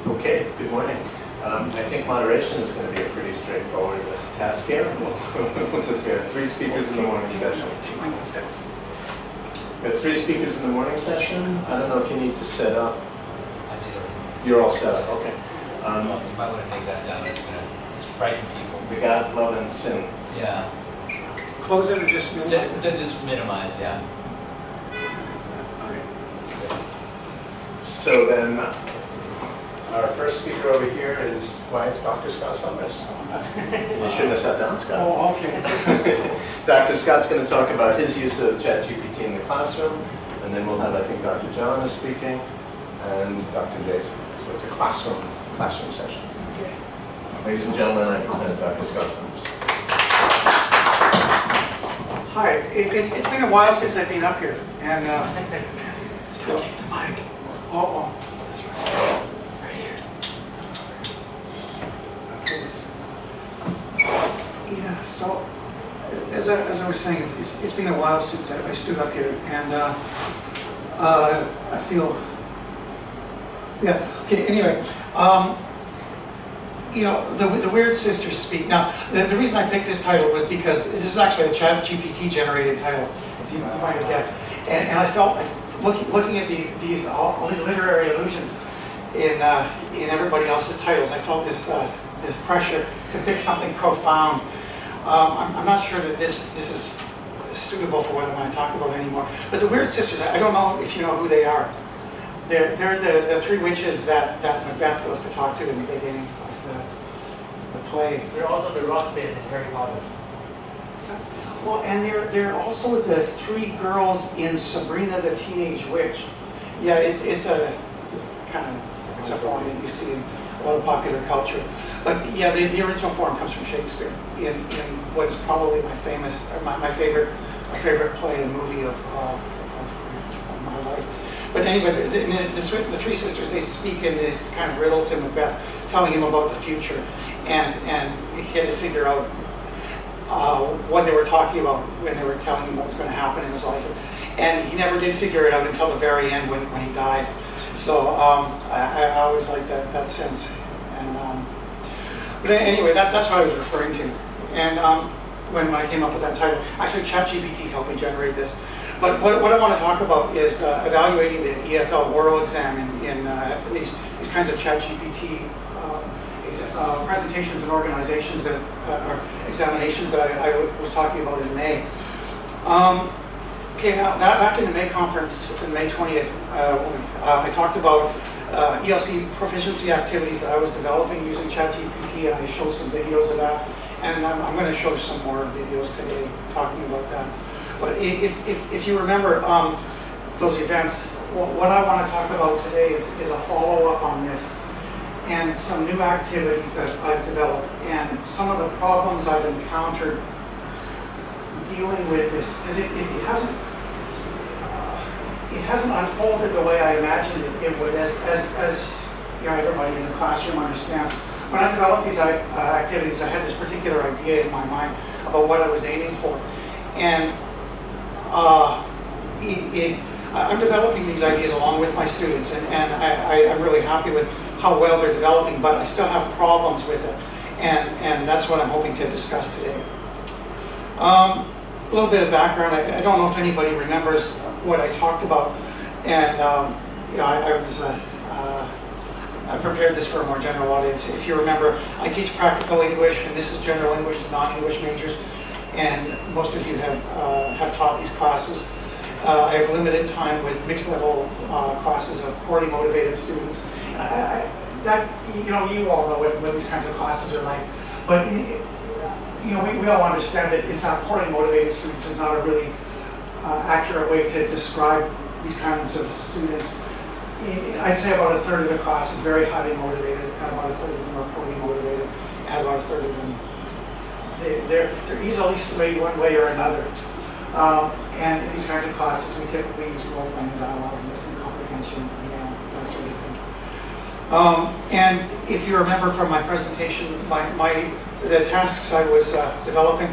Okay, good morning. I think moderation is going to be a pretty straightforward task here. We'll just have 3 speakers in the morning session. Take my notes down. We have 3 speakers in the morning session. I don't know if you need to set up. I did already. You're all set up, okay. You might want to take that down. It's going to frighten people. The God's love and sin. Yeah. Close it or just minimize it? Just minimize, yeah. So then, our first speaker over here is, why it's Dr. Scott Sommers. You shouldn't have sat down, Scott. Oh, okay. Dr. Scott's going to talk about his use of ChatGPT in the classroom, and then we'll have, I think, Dr. John is speaking, and Dr. Jason. So it's a classroom session. Okay. Ladies and gentlemen, I present Dr. Scott Sommers. Hi, it's been a while since I've been up here, and it's going to take the mic. Oh, that's right. Right here. Okay. Yeah. So, as I was saying, it's been a while since I stood up here, and I feel. Yeah. Okay. Anyway. You know, the Weird Sisters speak. Now, the reason I picked this title was because this is actually a ChatGPT generated title, as you might have guessed. And I felt, looking at all these literary allusions in everybody else's titles, I felt this pressure to pick something profound. I'm not sure that this is suitable for what I want to talk about anymore. But the Weird Sisters, I don't know if you know who they are. They're the 3 witches that Macbeth goes to talk to in the beginning of the play. They're also the rock band in Harry Potter. Well, and they're also the 3 girls in Sabrina the Teenage Witch. Yeah, it's a form that you see in a lot of popular culture. But yeah, the original form comes from Shakespeare in what is probably my favorite play and movie of my life. But anyway, the 3 sisters, they speak in this kind of riddle to Macbeth, telling him about the future, and he had to figure out what they were talking about when they were telling him what was going to happen in his life. And he never did figure it out until the very end when he died. So I always like that sense. And but anyway, that's what I was referring to. And when I came up with that title, actually ChatGPT helped me generate this. But what I want to talk about is evaluating the EFL oral exam in these kinds of ChatGPT presentations and organizations that are examinations that I was talking about in May. Okay, now back in the May conference, on May 20th, I talked about ELC proficiency activities that I was developing using ChatGPT, and I showed some videos of that. And I'm going to show some more videos today talking about that. But if you remember those events, what I want to talk about today is a follow-up on this and some new activities that I've developed and some of the problems I've encountered dealing with this, because it hasn't unfolded the way I imagined it would, as you know, everybody in the classroom understands. When I developed these activities, I had this particular idea in my mind about what I was aiming for, and I'm developing these ideas along with my students, and I'm really happy with how well they're developing, but I still have problems with it, and that's what I'm hoping to discuss today. A little bit of background. I don't know if anybody remembers what I talked about, and you know, I prepared this for a more general audience. If you remember, I teach practical English, and this is general English to non-English majors, and most of you have taught these classes. I have limited time with mixed level classes of poorly motivated students. You all know what these kinds of classes are like, but you know, we all understand that in fact poorly motivated students is not a really accurate way to describe these kinds of students. I'd say about 1/3 of the class is very highly motivated, and about 1/3 of them are poorly motivated, and about 1/3 of them they're easily swayed one way or another. And in these kinds of classes, we typically use role-playing dialogues, listening comprehension, that sort of thing. And if you remember from my presentation, the tasks I was developing,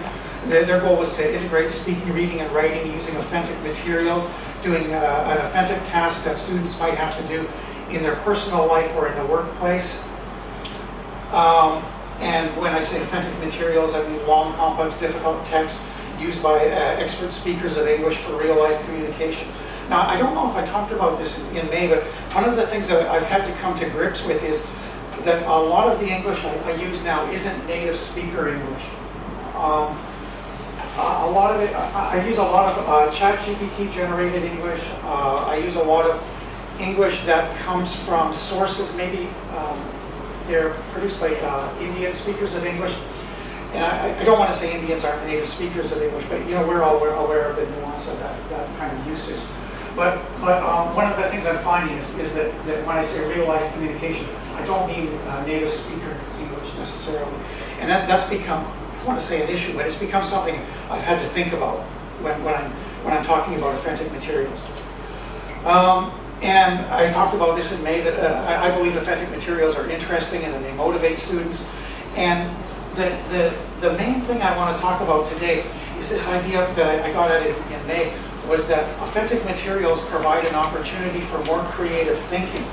their goal was to integrate speaking, reading, and writing using authentic materials, doing an authentic task that students might have to do in their personal life or in the workplace. And when I say authentic materials, I mean long, complex, difficult text used by expert speakers of English for real-life communication. Now, I don't know if I talked about this in May, but one of the things that I've had to come to grips with is that a lot of the English I use now isn't native speaker English. A lot of it, I use a lot of ChatGPT generated English. I use a lot of English that comes from sources, maybe they're produced by Indian speakers of English. And I don't want to say Indians aren't native speakers of English, but we're all aware of the nuance of that kind of usage. But one of the things I'm finding is that when I say real life communication, I don't mean native speaker English necessarily. And that's become, I don't want to say an issue, but it's become something I've had to think about when I'm talking about authentic materials. And I talked about this in May, that I believe authentic materials are interesting and that they motivate students. And the main thing I want to talk about today is this idea that I got at in May, was that authentic materials provide an opportunity for more creative thinking.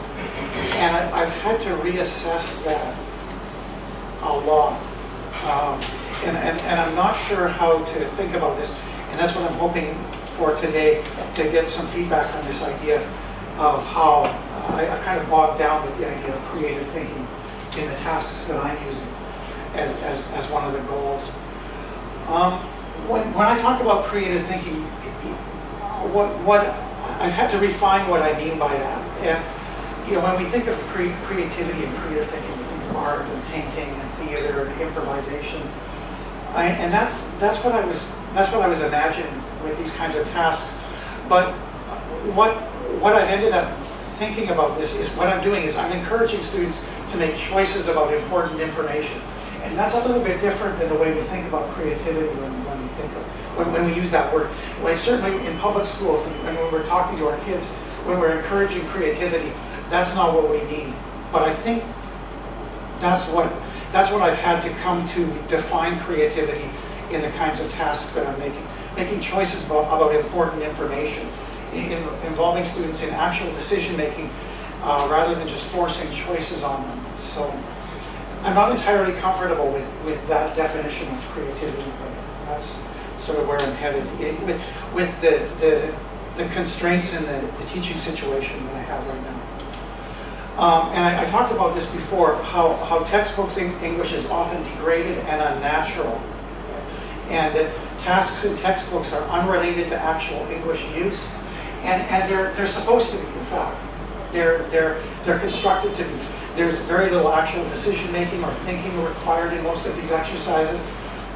And I've had to reassess that a lot. And I'm not sure how to think about this. And that's what I'm hoping for today, to get some feedback from this idea of how I've kind of bogged down with the idea of creative thinking in the tasks that I'm using as one of the goals. When I talk about creative thinking, what I've had to refine what I mean by that. And when we think of creativity and creative thinking, we think of art and painting and theater and improvisation. And that's what I was imagining with these kinds of tasks. But what I've ended up thinking about this is, what I'm doing is I'm encouraging students to make choices about important information. And that's a little bit different than the way we think about creativity when we use that word. Like certainly in public schools, and when we're talking to our kids, when we're encouraging creativity, that's not what we need. But I think that's what I've had to come to define creativity in the kinds of tasks that I'm making choices about important information, involving students in actual decision making rather than just forcing choices on them. So I'm not entirely comfortable with that definition of creativity, but that's sort of where I'm headed with the constraints in the teaching situation that I have right now. And I talked about this before, how textbooks in English is often degraded and unnatural, and that tasks in textbooks are unrelated to actual English use, and they're supposed to be. In fact, they're constructed to be. There's very little actual decision making or thinking required in most of these exercises.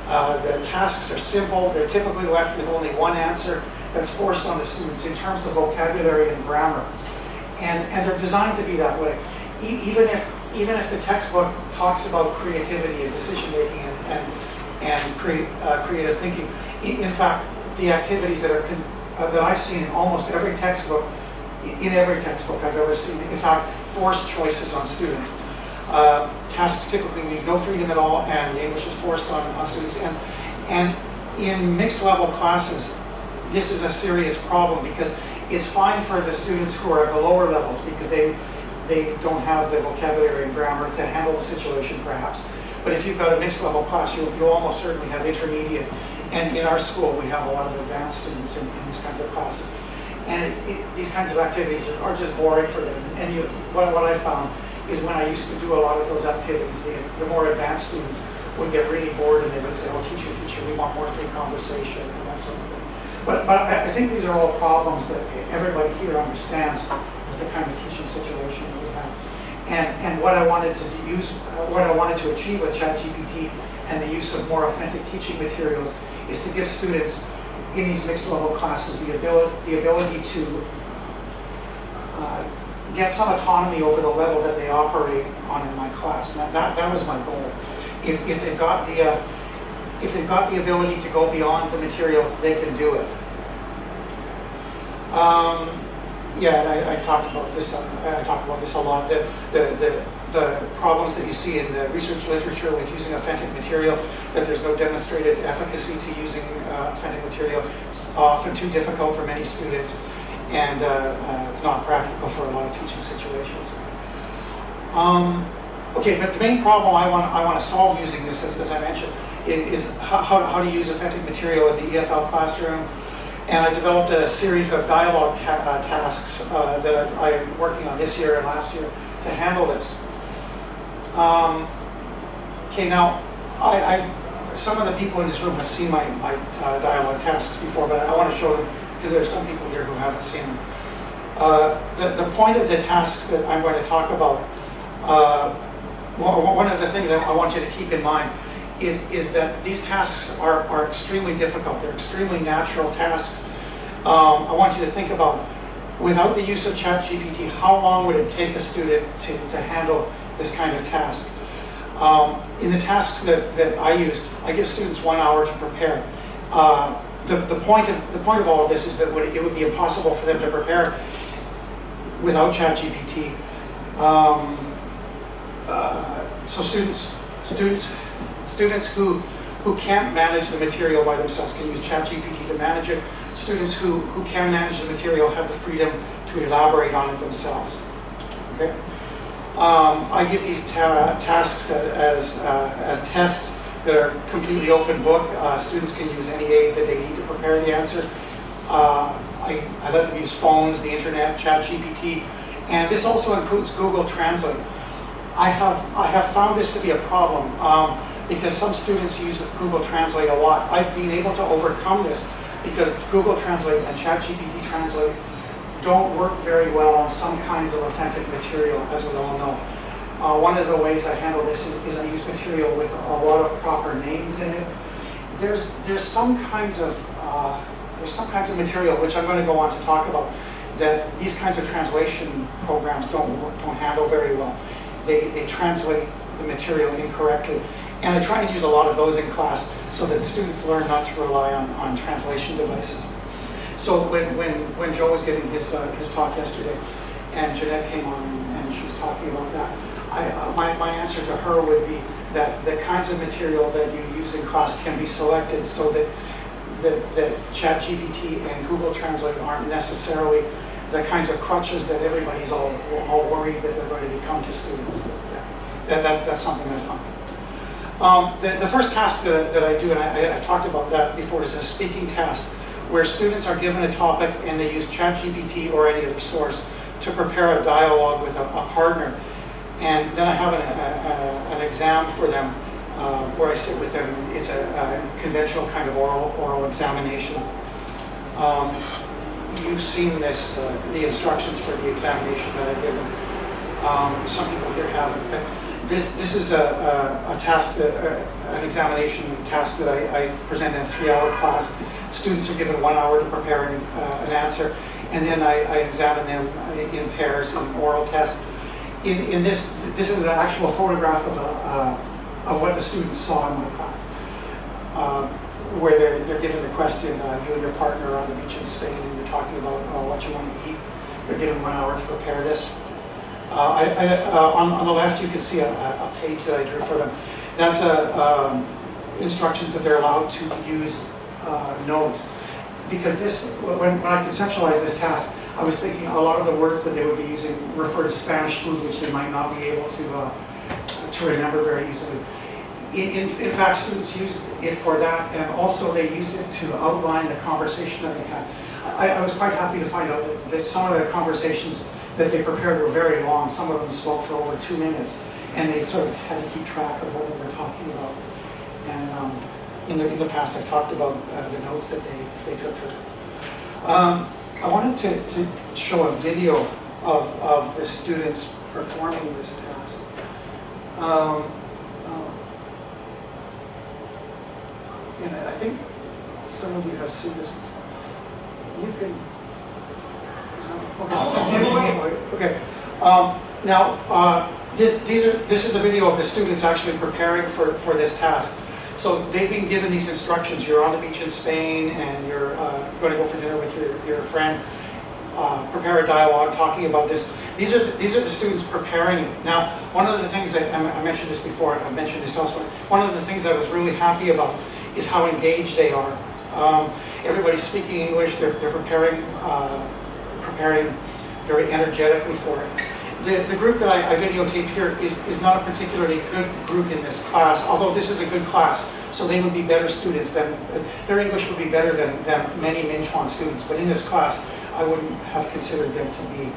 The tasks are simple. They're typically left with only one answer that's forced on the students in terms of vocabulary and grammar. And they're designed to be that way. Even if the textbook talks about creativity and decision making and creative thinking, in fact, the activities that I've seen in almost every textbook, in every textbook I've ever seen, in fact, forced choices on students. Tasks typically leave no freedom at all, and the English is forced on students. And in mixed level classes, this is a serious problem, because it's fine for the students who are at the lower levels because they don't have the vocabulary and grammar to handle the situation perhaps. But if you've got a mixed level class, you'll almost certainly have intermediate. And in our school, we have a lot of advanced students in these kinds of classes. And these kinds of activities are just boring for them. And what I found is when I used to do a lot of those activities, the more advanced students would get really bored and they would say, oh, teacher, we want more free conversation and that sort of thing. But I think these are all problems that everybody here understands with the kind of teaching situation that we have. And what I wanted to achieve with ChatGPT and the use of more authentic teaching materials is to give students in these mixed level classes the ability to get some autonomy over the level that they operate on in my class. And that was my goal. If they've got the ability to go beyond the material, they can do it. I talked about this. I talk about this a lot. The problems that you see in the research literature with using authentic material, that there's no demonstrated efficacy to using authentic material. It's often too difficult for many students. and it's not practical for a lot of teaching situations. Okay, but the main problem I want to solve using this, as I mentioned, is how to use authentic material in the EFL classroom. And I developed a series of dialogue tasks that I'm working on this year and last year to handle this. Okay, now some of the people in this room have seen my dialogue tasks before, but I want to show them because there are some people here who haven't seen them. The point of the tasks that I'm going to talk about, one of the things I want you to keep in mind is that these tasks are extremely difficult. They're extremely natural tasks. I want you to think about, without the use of ChatGPT, how long would it take a student to handle this kind of task? In the tasks that I use, I give students 1 hour to prepare. The point of all of this is that it would be impossible for them to prepare without ChatGPT. So students who can't manage the material by themselves can use ChatGPT to manage it. Students who can manage the material have the freedom to elaborate on it themselves. Okay. I give these tasks as tests that are completely open book. Students can use any aid that they need to prepare the answer. I let them use phones, the internet, ChatGPT, and this also includes Google Translate. I have found this to be a problem because some students use Google Translate a lot. I've been able to overcome this because Google Translate and ChatGPT Translate don't work very well on some kinds of authentic material, as we all know. One of the ways I handle this is I use material with a lot of proper names in it. There's some kinds of material which I'm going to go on to talk about that these kinds of translation programs don't handle very well. They translate the material incorrectly, and I try and use a lot of those in class so that students learn not to rely on translation devices. So when Joe was giving his talk yesterday, and Jeanette came on and she was talking about that, my answer to her would be that the kinds of material that you use in class can be selected so that ChatGPT and Google Translate aren't necessarily the kinds of crutches that everybody's all worried that they're going to become to students. Yeah. That's something I found. The first task that I do, and I talked about that before, is a speaking task, where students are given a topic and they use ChatGPT or any other source to prepare a dialogue with a partner. And then I have an exam for them where I sit with them. It's a conventional kind of oral examination. You've seen this, the instructions for the examination that I give them. Some people here haven't, but this is a task, an examination task that I present in a 3-hour class. Students are given 1 hour to prepare an answer, and then I examine them in pairs in oral tests. In this is an actual photograph of what the students saw in my class, where they're given the question, you and your partner are on the beach in Spain, and you're talking about what you want to eat. You're given 1 hour to prepare this. On the left, you can see a page that I drew for them. That's instructions that they're allowed to use notes. Because when I conceptualized this task, I was thinking a lot of the words that they would be using refer to Spanish food, which they might not be able to remember very easily. In fact, students used it for that, and also they used it to outline the conversation that they had. I was quite happy to find out that some of the conversations that they prepared were very long. Some of them spoke for over 2 minutes, and they sort of had to keep track of what they were talking about. And in the past, I've talked about the notes that they took for that. I wanted to show a video of the students performing this task. And I think some of you have seen this before. You can. Okay. Now, this is a video of the students actually preparing for this task. So they've been given these instructions. You're on the beach in Spain, and you're going to go for dinner with your friend. Prepare a dialogue talking about this. These are the students preparing it. Now, one of the things that I mentioned this before. I've mentioned this elsewhere. One of the things I was really happy about is how engaged they are. Everybody's speaking English. They're preparing preparing very energetically for it. The group that I videotaped here is not a particularly good group in this class, although this is a good class, so they would be better students than, their English would be better than many Ming Chuan students, but in this class, I wouldn't have considered them to be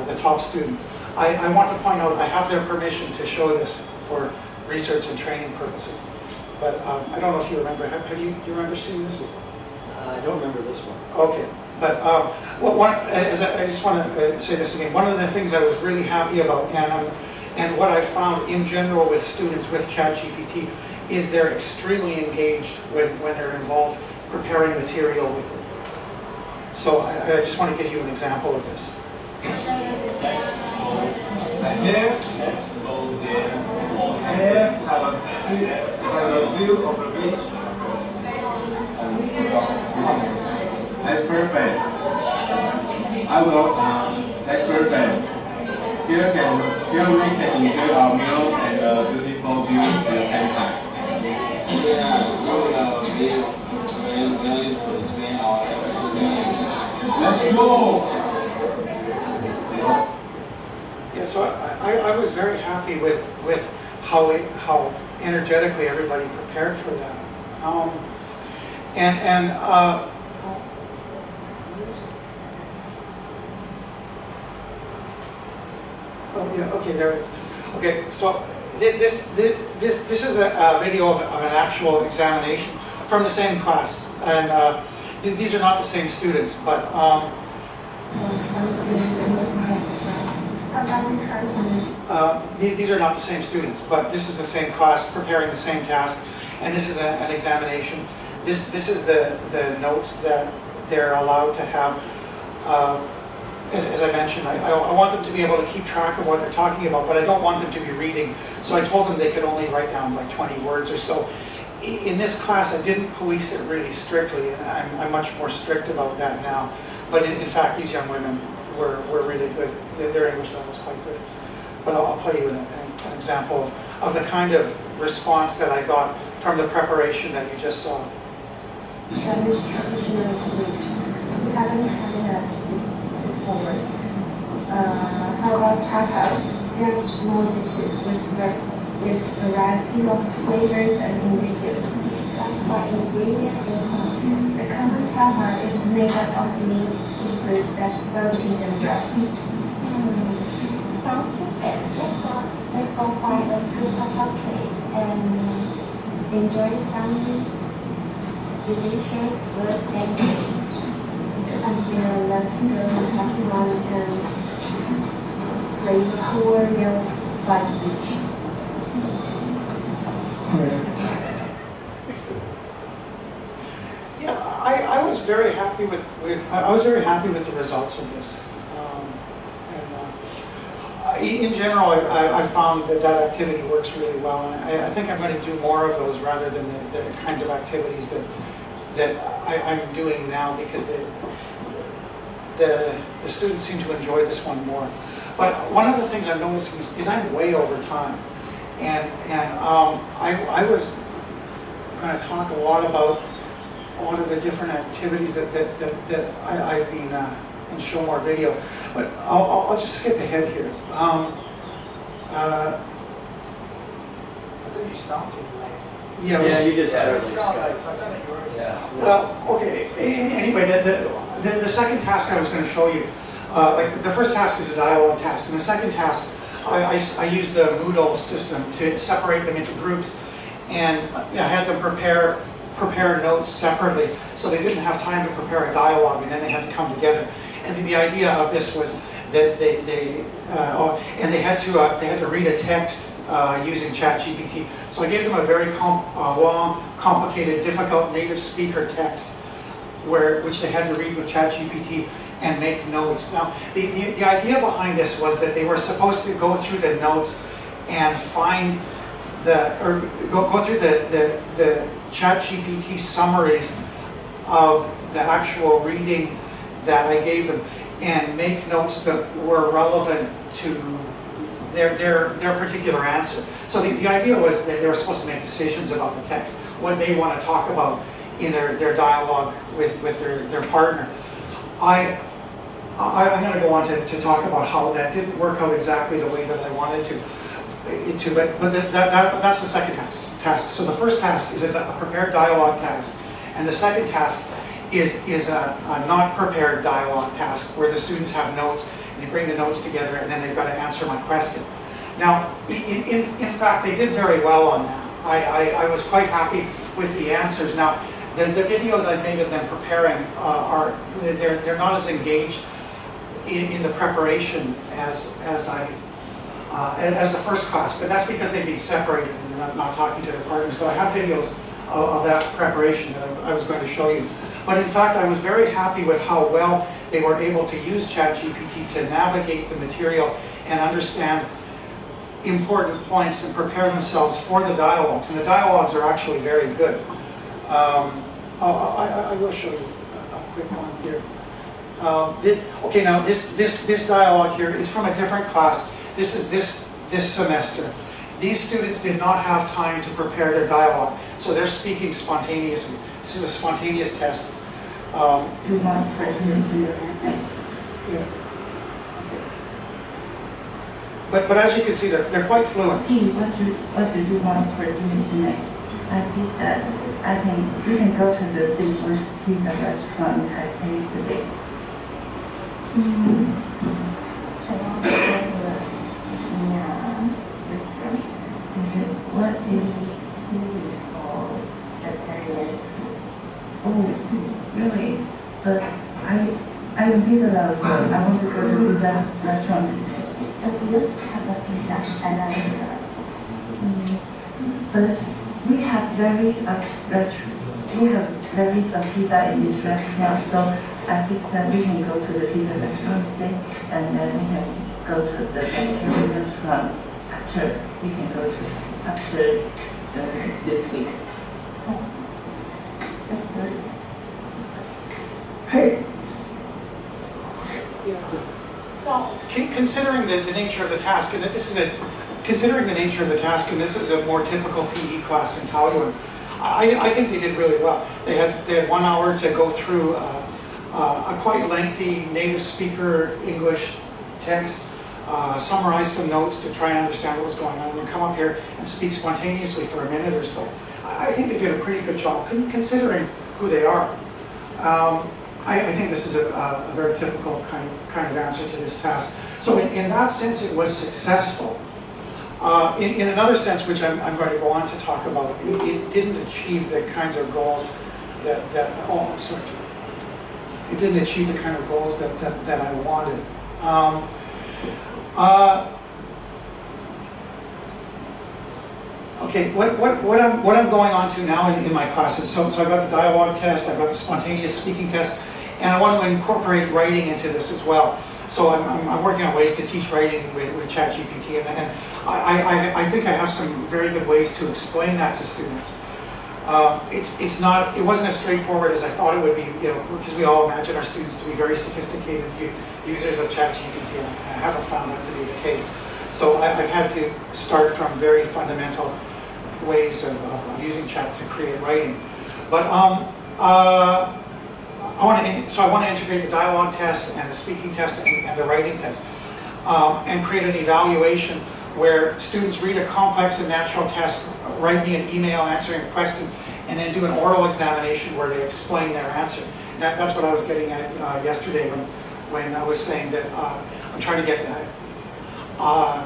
the top students. I want to point out, I have their permission to show this for research and training purposes, but I don't know if you remember, do you remember seeing this before? I don't remember this one. Okay, but I just want to say this again. One of the things I was really happy about, and what I found in general with students with ChatGPT, is they're extremely engaged when they're involved preparing material with it. So I just want to give you an example of this. Here, have a view of the beach. That's perfect. I will. That's perfect. Here we can enjoy our meal and a beautiful view at the same time. Yeah, we will be willing to explain our experience. Let's go. Yeah, so I was very happy with how energetically everybody prepared for that. Oh yeah, okay, there it is. Okay, so this is a video of an actual examination from the same class, and these are not the same students, but these are not the same students, but this is the same class preparing the same task, and this is an examination. This is the notes that they're allowed to have. As I mentioned, I want them to be able to keep track of what they're talking about, but I don't want them to be reading. So I told them they could only write down like 20 words or so. In this class, I didn't police it really strictly, and I'm much more strict about that now. But in fact, these young women were really good. Their English level was quite good. But I'll play you an example of the kind of response that I got from the preparation that you just saw. Chinese traditional food. We haven't tried that before. How about tapas? They are small dishes with variety of flavors and ingredients. For ingredients, the common tapa is made up of meat, seafood, vegetable, cheese, and bread. Let's go find a good tapa plate and enjoy some delicious food and taste. Until let's go have one and flavorful meal by each. Yeah, I was very happy with the results of this. In general, I found that activity works really well, and I think I'm going to do more of those rather than the kinds of activities that I'm doing now, because the students seem to enjoy this one more. But one of the things I'm noticing is I'm way over time, and I was going to talk a lot about one of the different activities that I've been and show more video, but I'll just skip ahead here. I thought you started late. Yeah, you did start. So I thought that you were. Yeah. Well, okay. Anyway, the second task I was going to show you, like the first task is a dialogue task, and the second task, I used the Moodle system to separate them into groups, and I had them prepare notes separately, so they didn't have time to prepare a dialogue, and then they had to come together. And the idea of this was that they had to read a text using ChatGPT. So I gave them a very long, complicated, difficult native speaker text, which they had to read with ChatGPT and make notes. Now, the idea behind this was that they were supposed to go through the notes and find go through the ChatGPT summaries of the actual reading that I gave them and make notes that were relevant to their particular answer. So the idea was that they were supposed to make decisions about the text, what they want to talk about in their dialogue with their partner. I'm going to go on to talk about how that didn't work out exactly the way that I wanted but that's the second task. So the first task is a prepared dialogue task, and the second task is a not prepared dialogue task where the students have notes, and they bring the notes together, and then they've got to answer my question. Now, in fact, they did very well on that. I was quite happy with the answers. Now, the videos I've made of them preparing they're not as engaged in the preparation as the first class, but that's because they've been separated and not talking to their partners. But I have videos of that preparation that I was going to show you. But in fact, I was very happy with how well they were able to use ChatGPT to navigate the material and understand important points and prepare themselves for the dialogues. And the dialogues are actually very good. I will show you a quick one here. Okay, now this dialogue here is from a different class. This is this semester. These students did not have time to prepare their dialogue, so they're speaking spontaneously. This is a spontaneous test. Yeah. Okay. But as you can see, they're quite fluent. What do you want for dinner tonight? I think that we can go to the famous pizza restaurant in Taipei today. What is called vegetarian? Oh, really? But I'm a pizza lover. I want to go to pizza restaurant today. We also have a pizza and but we have various of pizza in this restaurant, so I think that we can go to the pizza restaurant today, and then we can go to the vegetarian restaurant after this week. That's good. Hey. Well, considering the nature of the task, and considering the nature of the task, and this is a more typical PE class in Taiwan, I think they did really well. They had 1 hour to go through a quite lengthy native speaker English text, summarize some notes to try and understand what was going on, and then come up here and speak spontaneously for a minute or so. I think they did a pretty good job, considering who they are. I think this is a very typical kind of answer to this task. So in that sense, it was successful. In another sense, which I'm going to go on to talk about, it didn't achieve the kinds of goals that it didn't achieve the kind of goals that I wanted. Okay, what I'm going on to now in my classes, so I've got the dialogue test, I've got the spontaneous speaking test, and I want to incorporate writing into this as well. So I'm working on ways to teach writing with ChatGPT, and I think I have some very good ways to explain that to students. It wasn't as straightforward as I thought it would be, because we all imagine our students to be very sophisticated users of ChatGPT, and I haven't found that to be the case. So I've had to start from very fundamental ways of using Chat to create writing. But I want to integrate the dialogue test and the speaking test and the writing test, and create an evaluation where students read a complex and natural test, write me an email answering a question, and then do an oral examination where they explain their answer. That's what I was getting at yesterday when I was saying that I'm trying to get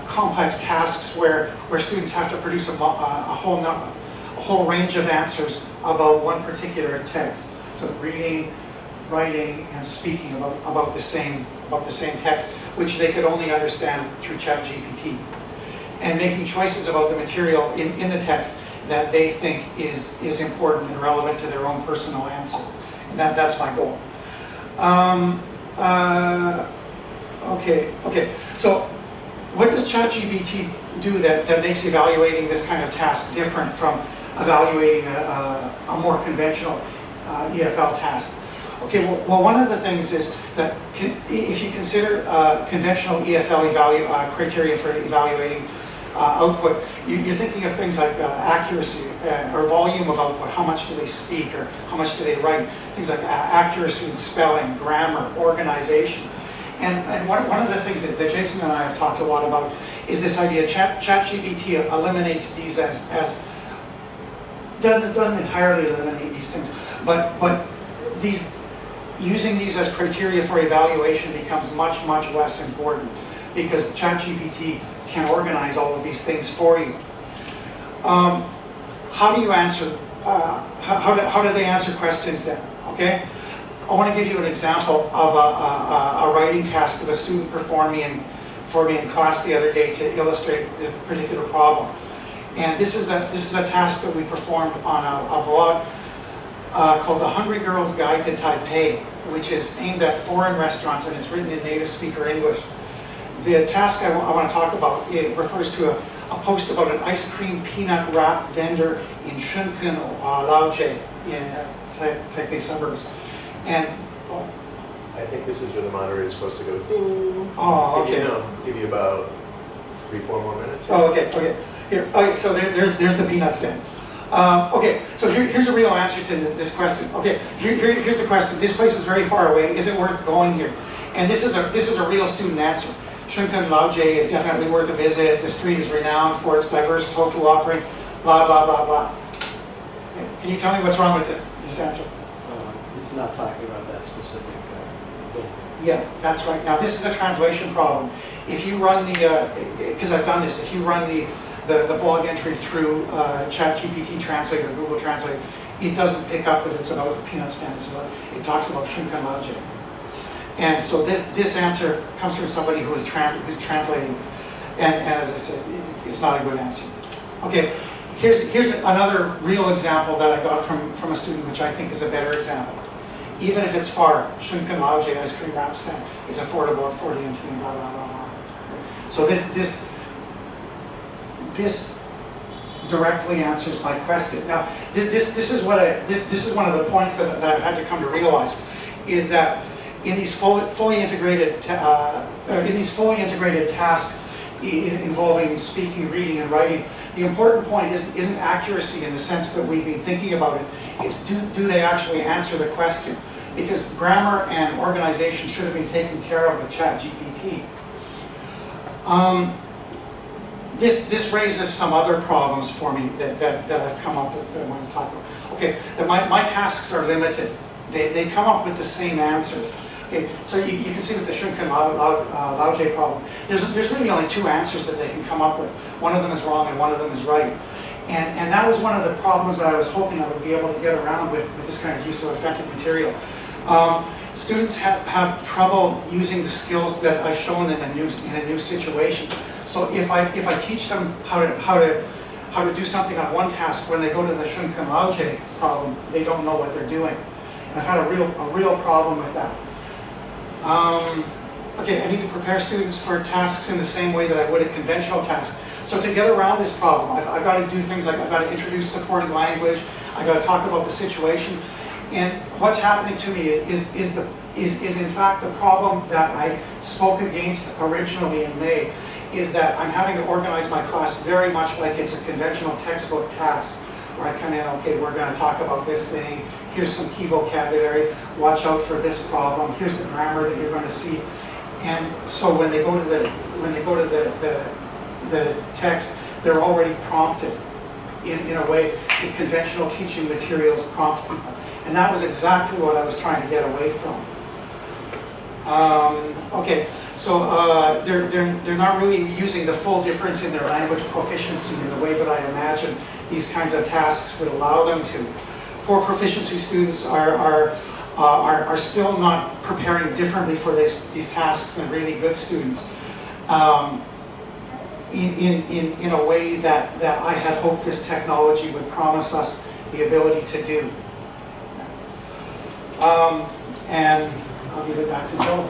complex tasks where students have to produce a whole range of answers about one particular text. So reading, writing, and speaking about the same text, which they could only understand through ChatGPT, and making choices about the material in the text that they think is important and relevant to their own personal answer. And that's my goal. Okay. So, what does ChatGPT do that makes evaluating this kind of task different from evaluating a more conventional EFL task? Okay, well, one of the things is that if you consider conventional EFL criteria for evaluating output, you're thinking of things like accuracy or volume of output. How much do they speak, or how much do they write? Things like accuracy in spelling, grammar, organization. And one of the things that Jason and I have talked a lot about is this idea ChatGPT eliminates these as doesn't entirely eliminate these things, but using these as criteria for evaluation becomes much less important because ChatGPT can organize all of these things for you. How do you answer? How do they answer questions then? Okay. I want to give you an example of a writing task that a student performed for me in class the other day to illustrate a particular problem. And this is a task that we performed on a blog called The Hungry Girl's Guide to Taipei, which is aimed at foreign restaurants and it's written in native speaker English. The task I want to talk about, it refers to a post about an ice cream peanut wrap vendor in Shunken, Laojie, in Taipei suburbs. And I think this is where the moderator is supposed to go ding. Oh, okay. Give you about 3-4 more minutes. Oh, okay, okay. Here, okay, so there's the peanut stand. Okay, so here's a real answer to this question. Okay, here's the question. This place is very far away. Is it worth going here? And this is a real student answer. Shunken Laojie is definitely worth a visit. The street is renowned for its diverse tofu offering. Blah blah blah blah. Can you tell me what's wrong with this answer? It's not talking about that specific thing. Yeah, that's right. Now this is a translation problem. If you run because I've done this, if you run the blog entry through ChatGPT Translate or Google Translate, it doesn't pick up that it's about the peanut stand. It talks about Shunken Laojie. And so this answer comes from somebody who's translating, and as I said, it's not a good answer. Okay, here's another real example that I got from a student, which I think is a better example. Even if it's far, Shunken Laojie ice cream wrap stand is affordable at 40 NT and blah blah blah blah. So this directly answers my question. Now this is one of the points that I've had to come to realize, is that in these fully integrated tasks involving speaking, reading, and writing, the important point isn't accuracy in the sense that we've been thinking about it. It's do they actually answer the question? Because grammar and organization should have been taken care of with ChatGPT. This raises some other problems for me that I've come up with that I want to talk about. Okay, my tasks are limited. They come up with the same answers. Okay, so you can see with the Shunken Laojie problem, there's really only two answers that they can come up with. One of them is wrong and one of them is right. And that was one of the problems that I was hoping I would be able to get around with this kind of use of authentic material. Students have trouble using the skills that I've shown them in a new situation. So if I teach them how to do something on one task, when they go to the Shunken Laojie problem, they don't know what they're doing. And I've had a real problem with that. Okay, I need to prepare students for tasks in the same way that I would a conventional task. So to get around this problem, I've got to do things like I've got to introduce supporting language, I've got to talk about the situation, and what's happening to me is in fact the problem that I spoke against originally in May, is that I'm having to organize my class very much like it's a conventional textbook task, where I come in, okay, we're going to talk about this thing, here's some key vocabulary, watch out for this problem, here's the grammar that you're going to see. And so when they go to the text, they're already prompted in a way that conventional teaching materials prompt people. And that was exactly what I was trying to get away from. Okay, so they're not really using the full difference in their language proficiency in the way that I imagine these kinds of tasks would allow them to. Poor proficiency students are still not preparing differently for these tasks than really good students in a way that I had hoped this technology would promise us the ability to do. And I'll give it back to Joe.